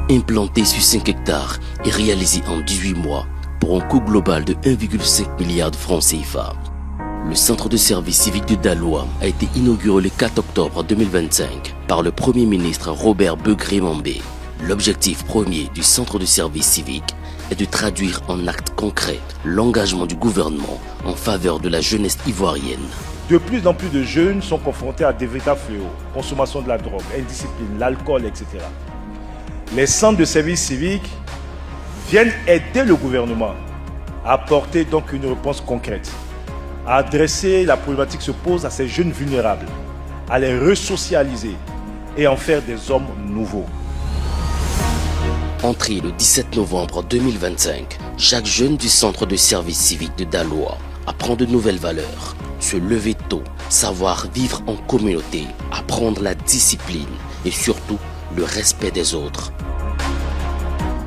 implanté sur 5 hectares et réalisé en 18 mois pour un coût global de 1,5 milliard de francs CFA. Le centre de service civique de Daloa a été inauguré le 4 octobre 2025 par le Premier ministre Robert Begré-Mambé. L'objectif premier du centre de service civique est de traduire en actes concrets l'engagement du gouvernement en faveur de la jeunesse ivoirienne. De plus en plus de jeunes sont confrontés à des véritables fléaux, consommation de la drogue, indiscipline, l'alcool, etc. Les centres de service civique viennent aider le gouvernement à apporter donc une réponse concrète, à adresser la problématique qui se pose à ces jeunes vulnérables, à les resocialiser et en faire des hommes nouveaux. Entré le 17 novembre 2025, chaque jeune du centre de service civique de Daloa apprend de nouvelles valeurs. Se lever tôt, savoir vivre en communauté, apprendre la discipline et surtout le respect des autres.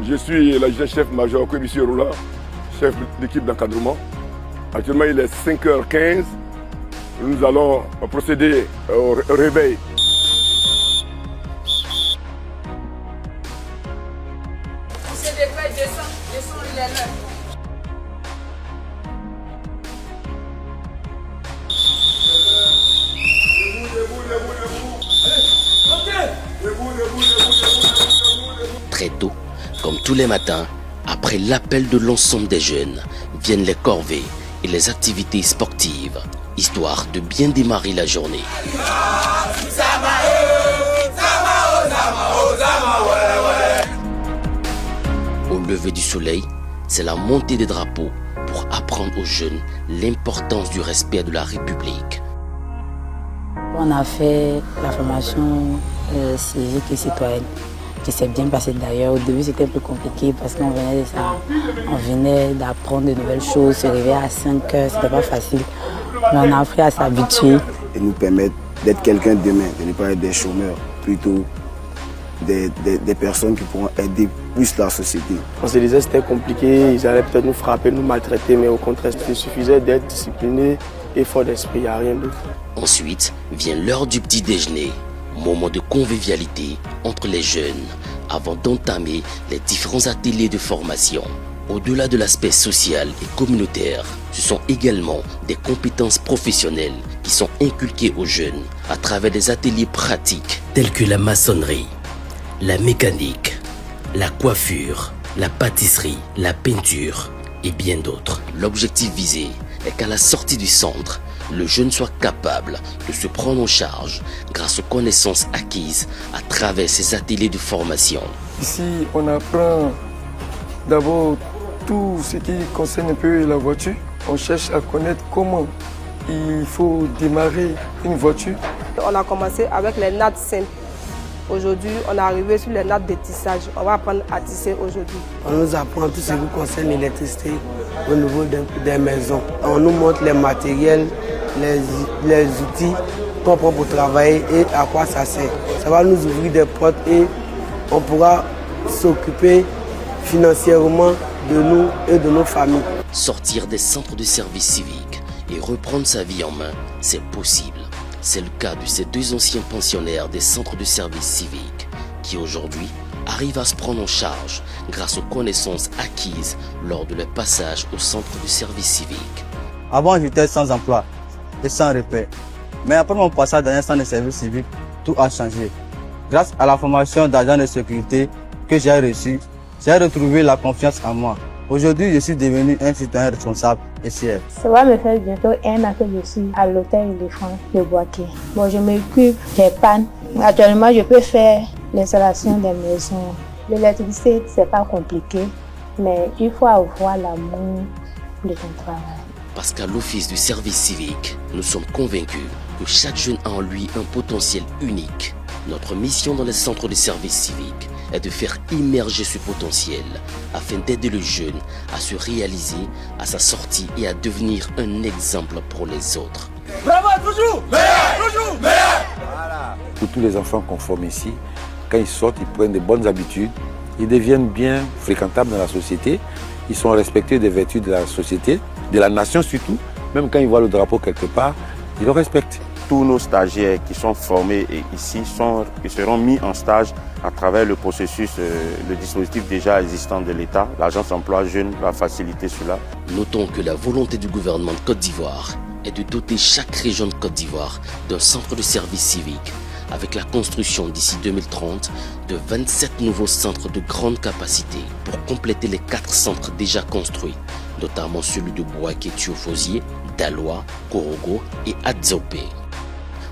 Je suis l'adjudant-chef-major Kouébissi Roula, chef d'équipe d'encadrement. Actuellement, il est 5h15. Nous allons procéder au réveil. On se dépêche, descend, il est là. Très tôt, comme tous les matins, après l'appel de l'ensemble des jeunes, viennent les corvées et les activités sportives, histoire de bien démarrer la journée. Au lever du soleil, c'est la montée des drapeaux pour apprendre aux jeunes l'importance du respect de la République. On a fait la formation civique et citoyenne qui s'est bien passée d'ailleurs. Au début c'était un peu compliqué parce qu'on venait d'apprendre de nouvelles choses, se réveiller à 5 heures, c'était pas facile. Mais on a appris à s'habituer. Et nous permettre d'être quelqu'un demain, de ne pas être des chômeurs, plutôt des personnes qui pourront aider plus la société. On se disait que c'était compliqué, ils allaient peut-être nous frapper, nous maltraiter, mais au contraire, il suffisait d'être discipliné et fort d'esprit, il n'y a rien d'autre. Ensuite vient l'heure du petit déjeuner, moment de convivialité entre les jeunes avant d'entamer les différents ateliers de formation. Au-delà de l'aspect social et communautaire, ce sont également des compétences professionnelles qui sont inculquées aux jeunes à travers des ateliers pratiques tels que la maçonnerie, la mécanique, la coiffure, la pâtisserie, la peinture et bien d'autres. L'objectif visé est qu'à la sortie du centre, le jeune soit capable de se prendre en charge grâce aux connaissances acquises à travers ces ateliers de formation. Ici, on apprend d'abord tout ce qui concerne un peu la voiture. On cherche à connaître comment il faut démarrer une voiture. On a commencé avec les nattes simples. Aujourd'hui, on est arrivé sur les nattes de tissage. On va apprendre à tisser aujourd'hui. On nous apprend tout ce qui concerne l'électricité au niveau des maisons. On nous montre les matériels, les outils qu'on prend pour travailler et à quoi ça sert. Ça va nous ouvrir des portes et on pourra s'occuper financièrement de nous et de nos familles. Sortir des centres de service civique et reprendre sa vie en main, c'est possible. C'est le cas de ces deux anciens pensionnaires des centres de service civique qui aujourd'hui arrivent à se prendre en charge grâce aux connaissances acquises lors de leur passage au centre de service civique. Avant, j'étais sans emploi et sans repère. Mais après mon passage dans un centre de service civique, tout a changé. Grâce à la formation d'agent de sécurité que j'ai reçue, j'ai retrouvé la confiance en moi. Aujourd'hui, je suis devenu un citoyen responsable et fier. Ça va me faire bientôt 1 an que je suis à l'hôtel éléphant de Boaké. Bon, je m'occupe des pannes. Actuellement, je peux faire l'installation des maisons. L'électricité, c'est pas compliqué, mais il faut avoir l'amour de ton travail. Parce qu'à l'Office du service civique, nous sommes convaincus que chaque jeune a en lui un potentiel unique. Notre mission dans les centres de service civique est de faire immerger ce potentiel afin d'aider le jeune à se réaliser à sa sortie et à devenir un exemple pour les autres. Bravo, toujours meilleur, toujours meilleur. Voilà. Pour tous les enfants qu'on forme ici, quand ils sortent, ils prennent de bonnes habitudes, ils deviennent bien fréquentables dans la société, ils sont respectés des vertus de la société, de la nation surtout. Même quand ils voient le drapeau quelque part, ils le respectent. tous nos stagiaires qui sont formés ici seront mis en stage à travers le processus, le dispositif déjà existant de l'État. L'agence emploi jeunes va faciliter cela. Notons que la volonté du gouvernement de Côte d'Ivoire est de doter chaque région de Côte d'Ivoire d'un centre de service civique, avec la construction d'ici 2030 de 27 nouveaux centres de grande capacité pour compléter les 4 centres déjà construits, notamment celui de Bouaké-Tiofosier, Daloa, Korogo et Adzopé.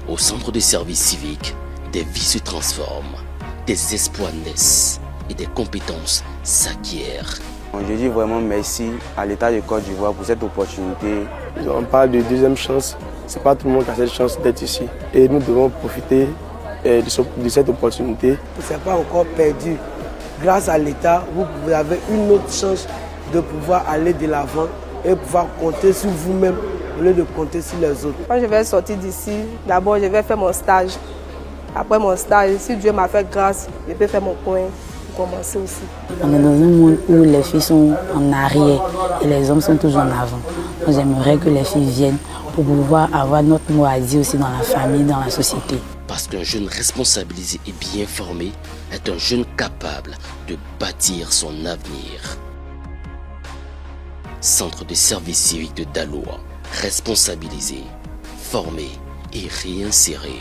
Au centre de service civique, des vies se transforment, des espoirs naissent et des compétences s'acquièrent. Je dis vraiment merci à l'État de Côte d'Ivoire pour cette opportunité. On parle de deuxième chance, ce n'est pas tout le monde qui a cette chance d'être ici. Et nous devons profiter de cette opportunité. Ce n'est pas encore perdu. Grâce à l'État, vous avez une autre chance de pouvoir aller de l'avant et pouvoir compter sur vous-même au lieu de compter sur les autres. Quand je vais sortir d'ici, d'abord je vais faire mon stage. Après mon stage, si Dieu m'a fait grâce, je peux faire mon point pour commencer aussi. On est dans un monde où les filles sont en arrière et les hommes sont toujours en avant. J'aimerais que les filles viennent pour pouvoir avoir notre mot à dire aussi dans la famille, dans la société. Parce qu'un jeune responsabilisé et bien formé est un jeune capable de bâtir son avenir. Centre de service civique de Daloa, responsabilisé, formé et réinséré.